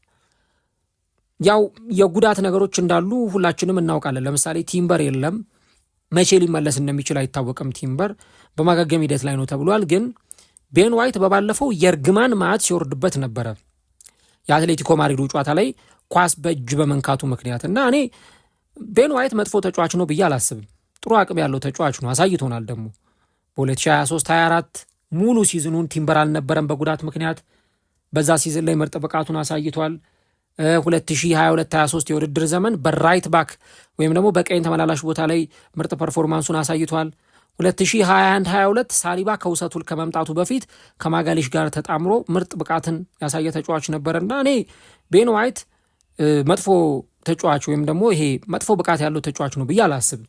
ያው የጉዳት ነገሮች እንዳሉ ሁላችንም እናውቃለን። ለምሳሌ ቲምበር የለም፣ መቼ ሊመለስ እንደሚችል አይታወቅም። ቲምበር በማገገም ሂደት ላይ ነው ተብሏል። ግን ቤን ዋይት በባለፈው የእርግማን ማዕት ሲወርድበት ነበረ የአትሌቲኮ ማድሪዱ ጨዋታ ላይ ኳስ በእጅ በመንካቱ ምክንያት እና እኔ ቤን ዋይት መጥፎ ተጫዋች ነው ብዬ አላስብም። ጥሩ አቅም ያለው ተጫዋች ነው፣ አሳይቶናል። ደግሞ በ2023-24 ሙሉ ሲዝኑን ቲምበር አልነበረም በጉዳት ምክንያት። በዛ ሲዝን ላይ ምርጥ ብቃቱን አሳይቷል። 2022-23 የውድድር ዘመን በራይት ባክ ወይም ደግሞ በቀኝ ተመላላሽ ቦታ ላይ ምርጥ ፐርፎርማንሱን አሳይቷል። 2021-22 ሳሊባ ከውሰቱል ከመምጣቱ በፊት ከማጋሊሽ ጋር ተጣምሮ ምርጥ ብቃትን ያሳየ ተጫዋች ነበርና እኔ ቤን ዋይት መጥፎ ተጫዋች ወይም ደግሞ ይሄ መጥፎ ብቃት ያለው ተጫዋች ነው ብዬ አላስብም።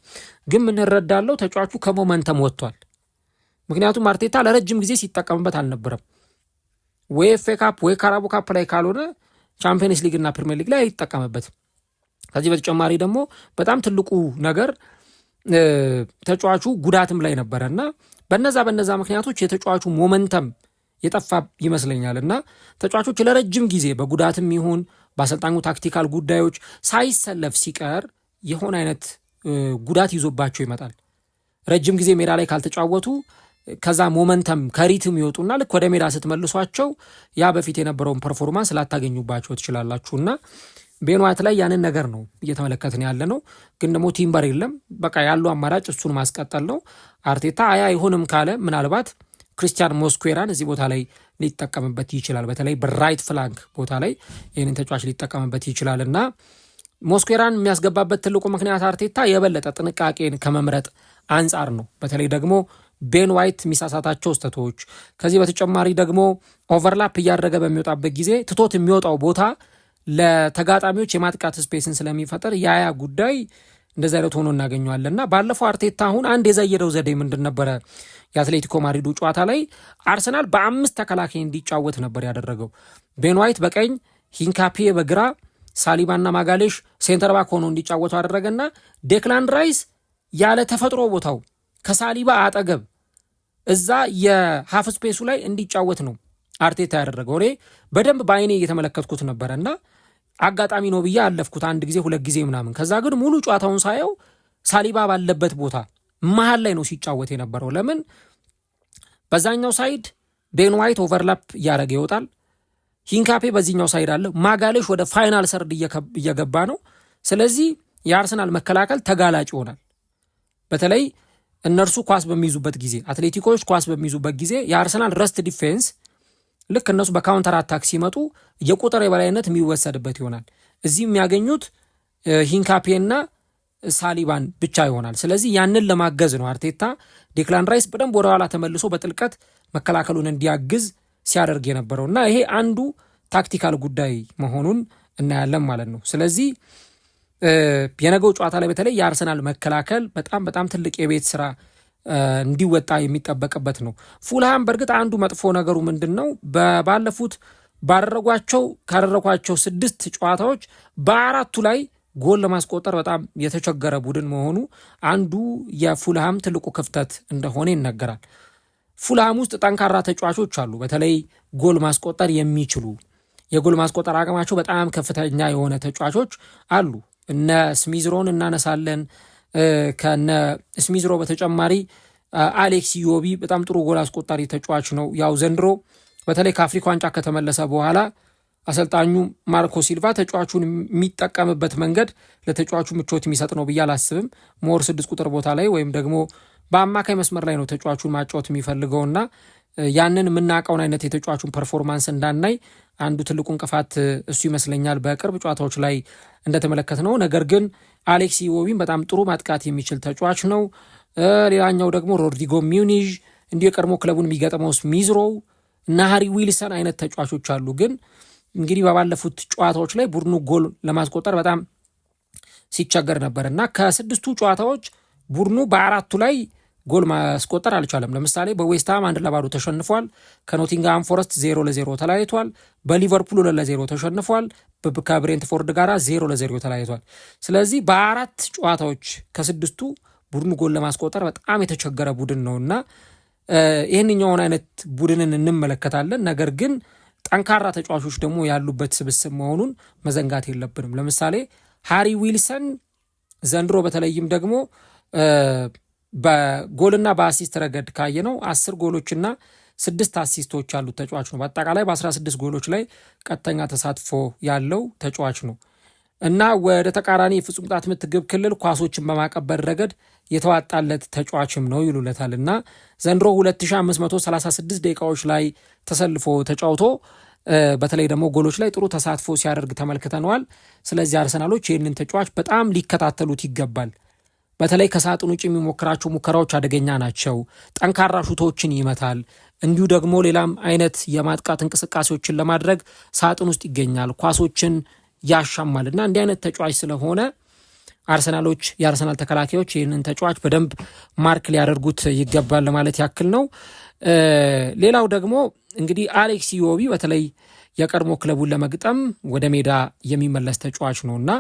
ግን ምን እረዳለሁ፣ ተጫዋቹ ከሞመንተም ወጥቷል። ምክንያቱም አርቴታ ለረጅም ጊዜ ሲጠቀምበት አልነበረም። ወይ ኤፍ ኤ ካፕ ወይ ካራቦ ካፕ ላይ ካልሆነ ቻምፒየንስ ሊግ እና ፕሪሚየር ሊግ ላይ አይጠቀምበትም። ከዚህ በተጨማሪ ደግሞ በጣም ትልቁ ነገር ተጫዋቹ ጉዳትም ላይ ነበረ እና በነዛ ምክንያቶች የተጫዋቹ ሞመንተም የጠፋ ይመስለኛል እና ተጫዋቾች ለረጅም ጊዜ በጉዳትም ይሁን በአሰልጣኙ ታክቲካል ጉዳዮች ሳይሰለፍ ሲቀር የሆነ አይነት ጉዳት ይዞባቸው ይመጣል። ረጅም ጊዜ ሜዳ ላይ ካልተጫወቱ ከዛ ሞመንተም ከሪትም ይወጡና ልክ ወደ ሜዳ ስትመልሷቸው ያ በፊት የነበረውን ፐርፎርማንስ ላታገኙባቸው ትችላላችሁና ቤን ዋይት ላይ ያንን ነገር ነው እየተመለከትን ያለ ነው። ግን ደግሞ ቲምበር የለም፣ በቃ ያለው አማራጭ እሱን ማስቀጠል ነው። አርቴታ አይሆንም ካለ ምናልባት ክሪስቲያን ሞስኩዌራን እዚህ ቦታ ላይ ሊጠቀምበት ይችላል። በተለይ በራይት ፍላንክ ቦታ ላይ ይህንን ተጫዋች ሊጠቀምበት ይችላል እና ሞስኩዌራን የሚያስገባበት ትልቁ ምክንያት አርቴታ የበለጠ ጥንቃቄን ከመምረጥ አንጻር ነው። በተለይ ደግሞ ቤን ዋይት የሚሳሳታቸው ስህተቶች፣ ከዚህ በተጨማሪ ደግሞ ኦቨርላፕ እያደረገ በሚወጣበት ጊዜ ትቶት የሚወጣው ቦታ ለተጋጣሚዎች የማጥቃት ስፔስን ስለሚፈጠር ያያ ጉዳይ እንደዚህ አይነት ሆኖ እናገኘዋለን እና ባለፈው አርቴታ አሁን አንድ የዘየደው ዘዴ ምንድን ነበረ? የአትሌቲኮ ማድሪዱ ጨዋታ ላይ አርሰናል በ5 ተከላካይ እንዲጫወት ነበር ያደረገው። ቤን ዋይት በቀኝ፣ ሂንካፒ በግራ፣ ሳሊባና ማጋሌሽ ሴንተር ባክ ሆኖ እንዲጫወቱ አደረገና ዴክላን ራይስ ያለ ተፈጥሮ ቦታው ከሳሊባ አጠገብ እዛ የሃፍ ስፔሱ ላይ እንዲጫወት ነው አርቴታ ያደረገው። እኔ በደንብ በአይኔ እየተመለከትኩት ነበረ እና አጋጣሚ ነው ብዬ አለፍኩት 1 ጊዜ 2 ጊዜ ምናምን። ከዛ ግን ሙሉ ጨዋታውን ሳየው ሳሊባ ባለበት ቦታ መሀል ላይ ነው ሲጫወት የነበረው። ለምን በዛኛው ሳይድ ቤን ዋይት ኦቨርላፕ እያደረገ ይወጣል፣ ሂንካፔ በዚህኛው ሳይድ አለ፣ ማጋሌሽ ወደ ፋይናል ሰርድ እየገባ ነው። ስለዚህ የአርሰናል መከላከል ተጋላጭ ይሆናል። በተለይ እነርሱ ኳስ በሚይዙበት ጊዜ፣ አትሌቲኮች ኳስ በሚይዙበት ጊዜ የአርሰናል ረስት ዲፌንስ ልክ እነሱ በካውንተር አታክ ሲመጡ የቁጥር የበላይነት የሚወሰድበት ይሆናል። እዚህ የሚያገኙት ሂንካፔና ሳሊባን ብቻ ይሆናል። ስለዚህ ያንን ለማገዝ ነው አርቴታ ዴክላን ራይስ በደንብ ወደ ኋላ ተመልሶ በጥልቀት መከላከሉን እንዲያግዝ ሲያደርግ የነበረው እና ይሄ አንዱ ታክቲካል ጉዳይ መሆኑን እናያለን ማለት ነው። ስለዚህ የነገው ጨዋታ ላይ በተለይ የአርሰናል መከላከል በጣም ትልቅ የቤት ስራ እንዲወጣ የሚጠበቅበት ነው። ፉልሃም በእርግጥ አንዱ መጥፎ ነገሩ ምንድን ነው? ባለፉት ካደረጓቸው 6 ጨዋታዎች በ4ቱ ላይ ጎል ለማስቆጠር በጣም የተቸገረ ቡድን መሆኑ አንዱ የፉልሃም ትልቁ ክፍተት እንደሆነ ይነገራል። ፉልሃም ውስጥ ጠንካራ ተጫዋቾች አሉ። በተለይ ጎል ማስቆጠር የሚችሉ የጎል ማስቆጠር አቅማቸው በጣም ከፍተኛ የሆነ ተጫዋቾች አሉ። እነ ስሚዝሮን እናነሳለን። ከነ ስሚዝሮ በተጨማሪ አሌክስ ዮቢ በጣም ጥሩ ጎል አስቆጣሪ ተጫዋች ነው። ያው ዘንድሮ በተለይ ከአፍሪካ ዋንጫ ከተመለሰ በኋላ አሰልጣኙ ማርኮ ሲልቫ ተጫዋቹን የሚጠቀምበት መንገድ ለተጫዋቹ ምቾት የሚሰጥ ነው ብዬ አላስብም። ሞር 6 ቁጥር ቦታ ላይ ወይም ደግሞ በአማካይ መስመር ላይ ነው ተጫዋቹን ማጫወት የሚፈልገውና ያንን የምናውቀውን አይነት የተጫዋቹን ፐርፎርማንስ እንዳናይ አንዱ ትልቁ እንቅፋት እሱ ይመስለኛል በቅርብ ጨዋታዎች ላይ እንደተመለከት ነው። ነገር ግን አሌክስ ኢዎቢም በጣም ጥሩ ማጥቃት የሚችል ተጫዋች ነው። ሌላኛው ደግሞ ሮድሪጎ ሚዩኒዥ፣ እንዲሁ የቀድሞ ክለቡን የሚገጥመው ስሚዝሮው እና ሃሪ ዊልሰን አይነት ተጫዋቾች አሉ። ግን እንግዲህ በባለፉት ጨዋታዎች ላይ ቡድኑ ጎል ለማስቆጠር በጣም ሲቸገር ነበርና ከስድስቱ ጨዋታዎች ቡድኑ በአራቱ ላይ ጎል ማስቆጠር አልቻለም። ለምሳሌ በዌስትሃም 1-0 ተሸንፏል። ከኖቲንግሃም ፎረስት 0-0 ተለያይቷል። በሊቨርፑል 2-0 ተሸንፏል። ከብሬንትፎርድ ጋር 0-0 ተለያይቷል። ስለዚህ በአራት ጨዋታዎች ከስድስቱ ቡድኑ ጎል ለማስቆጠር በጣም የተቸገረ ቡድን ነውና ይህንኛውን አይነት ቡድንን እንመለከታለን። ነገር ግን ጠንካራ ተጫዋቾች ደግሞ ያሉበት ስብስብ መሆኑን መዘንጋት የለብንም። ለምሳሌ ሃሪ ዊልሰን ዘንድሮ በተለይም ደግሞ በጎልና በአሲስት ረገድ ካየነው 10 ጎሎችና 6 አሲስቶች ያሉት ተጫዋች ነው። በአጠቃላይ በ16 ጎሎች ላይ ቀጥተኛ ተሳትፎ ያለው ተጫዋች ነው እና ወደ ተቃራኒ የፍጹም ቅጣት ምት ግብ ክልል ኳሶችን በማቀበል ረገድ የተዋጣለት ተጫዋችም ነው ይሉለታል እና ዘንድሮ 2536 ደቂቃዎች ላይ ተሰልፎ ተጫውቶ በተለይ ደግሞ ጎሎች ላይ ጥሩ ተሳትፎ ሲያደርግ ተመልክተነዋል። ስለዚህ አርሰናሎች ይህንን ተጫዋች በጣም ሊከታተሉት ይገባል። በተለይ ከሳጥን ውጭ የሚሞክራቸው ሙከራዎች አደገኛ ናቸው። ጠንካራ ሹቶችን ይመታል። እንዲሁ ደግሞ ሌላም አይነት የማጥቃት እንቅስቃሴዎችን ለማድረግ ሳጥን ውስጥ ይገኛል። ኳሶችን ያሻማል እና እንዲህ አይነት ተጫዋች ስለሆነ አርሰናሎች የአርሰናል ተከላካዮች ይህንን ተጫዋች በደንብ ማርክ ሊያደርጉት ይገባል ለማለት ያክል ነው። ሌላው ደግሞ እንግዲህ አሌክስ ኢዮቢ በተለይ የቀድሞ ክለቡን ለመግጠም ወደ ሜዳ የሚመለስ ተጫዋች ነው እና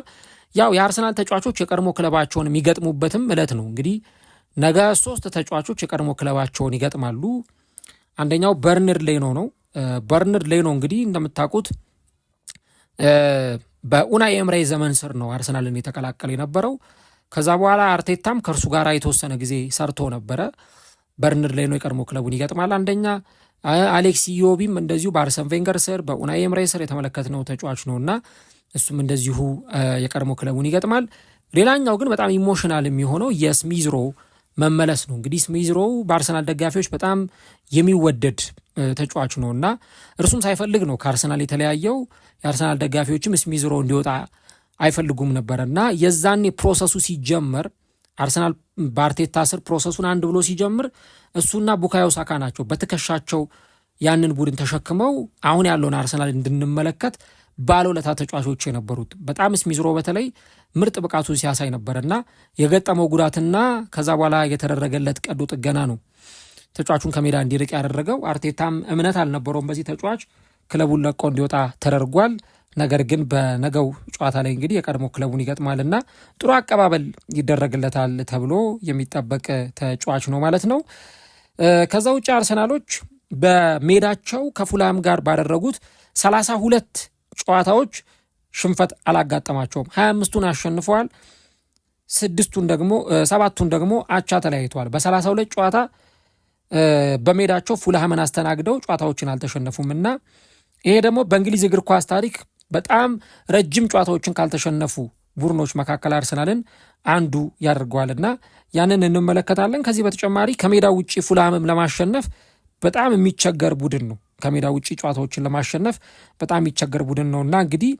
ያው የአርሰናል ተጫዋቾች የቀድሞ ክለባቸውን የሚገጥሙበትም ዕለት ነው። እንግዲህ ነገ 3 ተጫዋቾች የቀድሞ ክለባቸውን ይገጥማሉ። አንደኛው በርናርድ ሌኖ ነው። በርናርድ ሌኖ እንግዲህ እንደምታውቁት በኡናይ ኤምሬ ዘመን ስር ነው አርሰናልን የተቀላቀለ የነበረው። ከዛ በኋላ አርቴታም ከእርሱ ጋር የተወሰነ ጊዜ ሰርቶ ነበረ። በርናርድ ሌኖ የቀድሞ ክለቡን ይገጥማል። አንደኛ አሌክስ ኢዮቢም እንደዚሁ በአርሰን ቬንገር ስር በኡናይ ኤምሬ ስር የተመለከትነው ተጫዋች ነውና እሱም እንደዚሁ የቀድሞ ክለቡን ይገጥማል። ሌላኛው ግን በጣም ኢሞሽናል የሚሆነው የስሚዝሮ መመለስ ነው። እንግዲህ ስሚዝሮ በአርሰናል ደጋፊዎች በጣም የሚወደድ ተጫዋች ነው እና እርሱም ሳይፈልግ ነው ከአርሰናል የተለያየው። የአርሰናል ደጋፊዎችም ስሚዝሮ እንዲወጣ አይፈልጉም ነበር እና የዛኔ ፕሮሰሱ ሲጀመር አርሰናል በአርቴታ ስር ፕሮሰሱን አንድ ብሎ ሲጀምር እሱና ቡካዮ ሳካ ናቸው በትከሻቸው ያንን ቡድን ተሸክመው አሁን ያለውን አርሰናል እንድንመለከት ባለውለታ ተጫዋቾች የነበሩት። በጣም ስሚዝሮ በተለይ ምርጥ ብቃቱን ሲያሳይ ነበርና የገጠመው ጉዳትና ከዛ በኋላ የተደረገለት ቀዶ ጥገና ነው ተጫዋቹን ከሜዳ እንዲርቅ ያደረገው። አርቴታም እምነት አልነበረውም በዚህ ተጫዋች፣ ክለቡን ለቆ እንዲወጣ ተደርጓል። ነገር ግን በነገው ጨዋታ ላይ እንግዲህ የቀድሞ ክለቡን ይገጥማልና ጥሩ አቀባበል ይደረግለታል ተብሎ የሚጠበቅ ተጫዋች ነው ማለት ነው። ከዛ ውጭ አርሰናሎች በሜዳቸው ከፉላም ጋር ባደረጉት 32 ጨዋታዎች ሽንፈት አላጋጠማቸውም። 25ቱን አሸንፈዋል፣ 7ቱን ደግሞ አቻ ተለያይተዋል። በ32 ጨዋታ በሜዳቸው ፉልሃምን አስተናግደው ጨዋታዎችን አልተሸነፉም እና ይሄ ደግሞ በእንግሊዝ እግር ኳስ ታሪክ በጣም ረጅም ጨዋታዎችን ካልተሸነፉ ቡድኖች መካከል አርሰናልን አንዱ ያደርገዋልና ያንን እንመለከታለን። ከዚህ በተጨማሪ ከሜዳ ውጭ ፉልሃምም ለማሸነፍ በጣም የሚቸገር ቡድን ነው። ከሜዳ ውጭ ጨዋታዎችን ለማሸነፍ በጣም የሚቸገር ቡድን ነውና እንግዲህ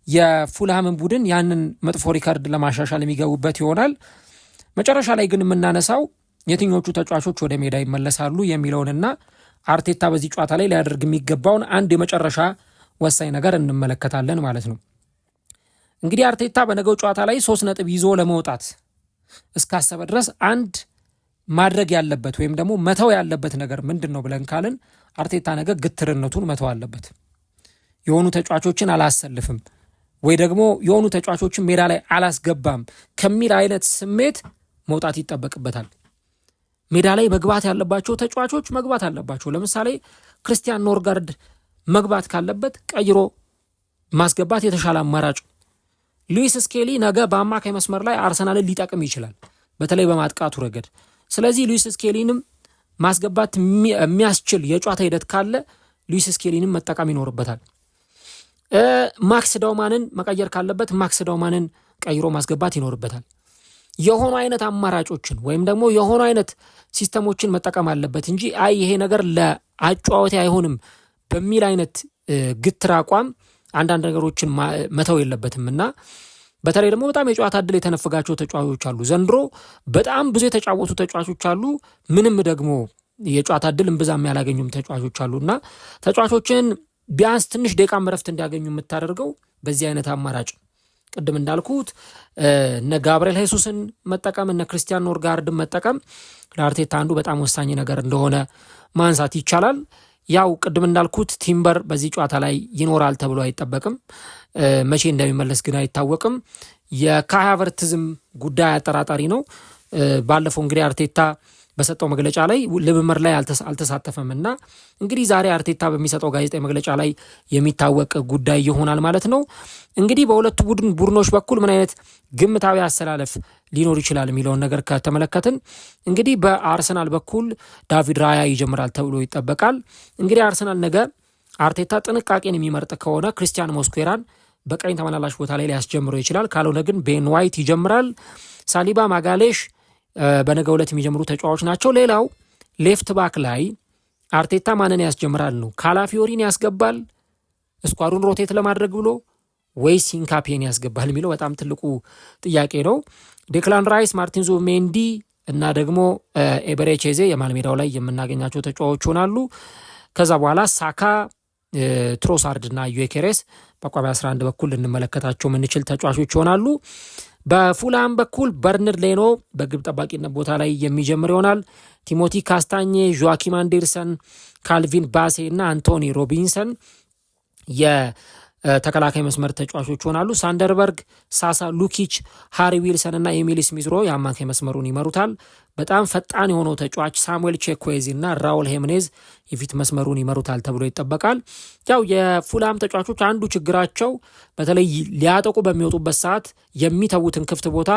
የፉልሃምን ቡድን ያንን መጥፎ ሪከርድ ለማሻሻል የሚገቡበት ይሆናል። መጨረሻ ላይ ግን የምናነሳው የትኞቹ ተጫዋቾች ወደ ሜዳ ይመለሳሉ የሚለውንና አርቴታ በዚህ ጨዋታ ላይ ሊያደርግ የሚገባውን አንድ የመጨረሻ ወሳኝ ነገር እንመለከታለን ማለት ነው። እንግዲህ አርቴታ በነገው ጨዋታ ላይ 3 ነጥብ ይዞ ለመውጣት እስካሰበ ድረስ አንድ ማድረግ ያለበት ወይም ደግሞ መተው ያለበት ነገር ምንድን ነው ብለን ካልን አርቴታ ነገ ግትርነቱን መተው አለበት። የሆኑ ተጫዋቾችን አላሰልፍም ወይ ደግሞ የሆኑ ተጫዋቾችን ሜዳ ላይ አላስገባም ከሚል አይነት ስሜት መውጣት ይጠበቅበታል። ሜዳ ላይ መግባት ያለባቸው ተጫዋቾች መግባት አለባቸው። ለምሳሌ ክርስቲያን ኖርጋርድ መግባት ካለበት ቀይሮ ማስገባት የተሻለ አማራጭ። ሉዊስ ስኬሊ ነገ በአማካይ መስመር ላይ አርሰናልን ሊጠቅም ይችላል፣ በተለይ በማጥቃቱ ረገድ። ስለዚህ ሉዊስ ስኬሊንም ማስገባት የሚያስችል የጨዋታ ሂደት ካለ ሉዊስ ስኬሊንም መጠቀም ይኖርበታል። ማክስ ዳውማንን መቀየር ካለበት ማክስ ዳውማንን ቀይሮ ማስገባት ይኖርበታል። የሆኑ አይነት አማራጮችን ወይም ደግሞ የሆኑ አይነት ሲስተሞችን መጠቀም አለበት እንጂ አይ ይሄ ነገር ለአጨዋወት አይሆንም በሚል አይነት ግትር አቋም አንዳንድ ነገሮችን መተው የለበትም እና በተለይ ደግሞ በጣም የጨዋታ ዕድል የተነፈጋቸው ተጫዋቾች አሉ። ዘንድሮ በጣም ብዙ የተጫወቱ ተጫዋቾች አሉ፣ ምንም ደግሞ የጨዋታ ዕድል እምብዛም ያላገኙም ተጫዋቾች አሉና ተጫዋቾችን ቢያንስ ትንሽ ደቂቃ እረፍት እንዲያገኙ የምታደርገው በዚህ አይነት አማራጭ ቅድም እንዳልኩት እነ ጋብርኤል ሄሱስን መጠቀም እነ ክሪስቲያን ኖርጋርድን መጠቀም ለአርቴታ አንዱ በጣም ወሳኝ ነገር እንደሆነ ማንሳት ይቻላል። ያው ቅድም እንዳልኩት ቲምበር በዚህ ጨዋታ ላይ ይኖራል ተብሎ አይጠበቅም። መቼ እንደሚመለስ ግን አይታወቅም። የካይ ሃቨርትዝም ጉዳይ አጠራጣሪ ነው። ባለፈው እንግዲህ አርቴታ በሰጠው መግለጫ ላይ ልምምድ ላይ አልተሳተፈም እና እንግዲህ ዛሬ አርቴታ በሚሰጠው ጋዜጣዊ መግለጫ ላይ የሚታወቅ ጉዳይ ይሆናል ማለት ነው። እንግዲህ በሁለቱ ቡድኖች በኩል ምን አይነት ግምታዊ አሰላለፍ ሊኖር ይችላል የሚለውን ነገር ከተመለከትን እንግዲህ በአርሰናል በኩል ዳቪድ ራያ ይጀምራል ተብሎ ይጠበቃል። እንግዲህ አርሰናል ነገ አርቴታ ጥንቃቄን የሚመርጥ ከሆነ ክሪስቲያን ሞስኩዌራን በቀኝ ተመላላሽ ቦታ ላይ ሊያስጀምረው ይችላል። ካልሆነ ግን ቤን ዋይት ይጀምራል። ሳሊባ፣ ማጋሌሽ በነገው ዕለት የሚጀምሩ ተጫዋቾች ናቸው። ሌላው ሌፍት ባክ ላይ አርቴታ ማንን ያስጀምራል ነው? ካላፊዮሪን ያስገባል ስኳዱን ሮቴት ለማድረግ ብሎ ወይስ ሂንካፔን ያስገባል የሚለው በጣም ትልቁ ጥያቄ ነው። ዴክላን ራይስ፣ ማርቲን ዙቢሜንዲ እና ደግሞ ኤበሬቼዜ የመሃል ሜዳው ላይ የምናገኛቸው ተጫዋቾች ይሆናሉ። ከዛ በኋላ ሳካ፣ ትሮሳርድ እና ዩኬሬስ በቋሚ 11 በኩል ልንመለከታቸው የምንችል ተጫዋቾች ይሆናሉ። በፉላም በኩል በርንድ ሌኖ በግብ ጠባቂነት ቦታ ላይ የሚጀምር ይሆናል። ቲሞቲ ካስታኜ፣ ጆዋኪም አንዴርሰን፣ ካልቪን ባሴ እና አንቶኒ ሮቢንሰን የተከላካይ መስመር ተጫዋቾች ይሆናሉ። ሳንደርበርግ፣ ሳሳ ሉኪች፣ ሃሪ ዊልሰን እና ኤሚሊ ስሚዝሮ የአማካይ መስመሩን ይመሩታል። በጣም ፈጣን የሆነው ተጫዋች ሳሙኤል ቼክዌዚ እና ራውል ሄምኔዝ የፊት መስመሩን ይመሩታል ተብሎ ይጠበቃል። ያው የፉላም ተጫዋቾች አንዱ ችግራቸው በተለይ ሊያጠቁ በሚወጡበት ሰዓት የሚተዉትን ክፍት ቦታ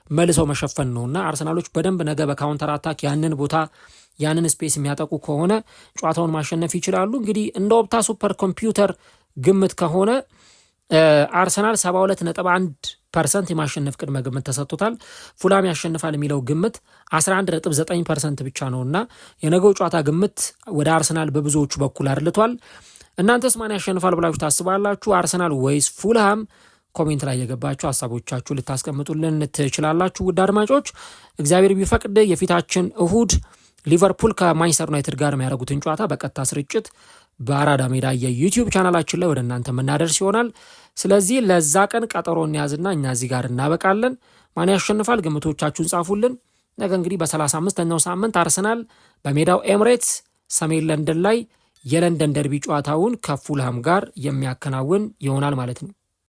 መልሰው መሸፈን ነው እና አርሰናሎች በደንብ ነገ በካውንተር አታክ ያንን ስፔስ የሚያጠቁ ከሆነ ጨዋታውን ማሸነፍ ይችላሉ። እንግዲህ እንደ ኦፕታ ሱፐር ኮምፒውተር ግምት ከሆነ አርሰናል 72.1% የማሸነፍ ቅድመ ግምት ተሰጥቶታል። ፉላም ያሸንፋል የሚለው ግምት 11.9% ብቻ ነው እና የነገው ጨዋታ ግምት ወደ አርሰናል በብዙዎቹ በኩል አርልቷል። እናንተስ ማን ያሸንፋል ብላችሁ ታስባላችሁ? አርሰናል ወይስ ፉልሃም? ኮሜንት ላይ የገባችሁ ሀሳቦቻችሁ ልታስቀምጡልን ትችላላችሁ። ውድ አድማጮች እግዚአብሔር ቢፈቅድ የፊታችን እሁድ ሊቨርፑል ከማንቸስተር ዩናይትድ ጋር የሚያደርጉትን ጨዋታ በቀጥታ ስርጭት በአራዳ ሜዳ የዩቲዩብ ቻናላችን ላይ ወደ እናንተ የምናደርስ ይሆናል። ስለዚህ ለዛ ቀን ቀጠሮ እንያዝና እኛ እዚህ ጋር እናበቃለን። ማን ያሸንፋል ግምቶቻችሁን ጻፉልን። ነገ እንግዲህ በ35ኛው ሳምንት አርሰናል በሜዳው ኤምሬትስ ሰሜን ለንደን ላይ የለንደን ደርቢ ጨዋታውን ከፉልሃም ጋር የሚያከናውን ይሆናል ማለት ነው።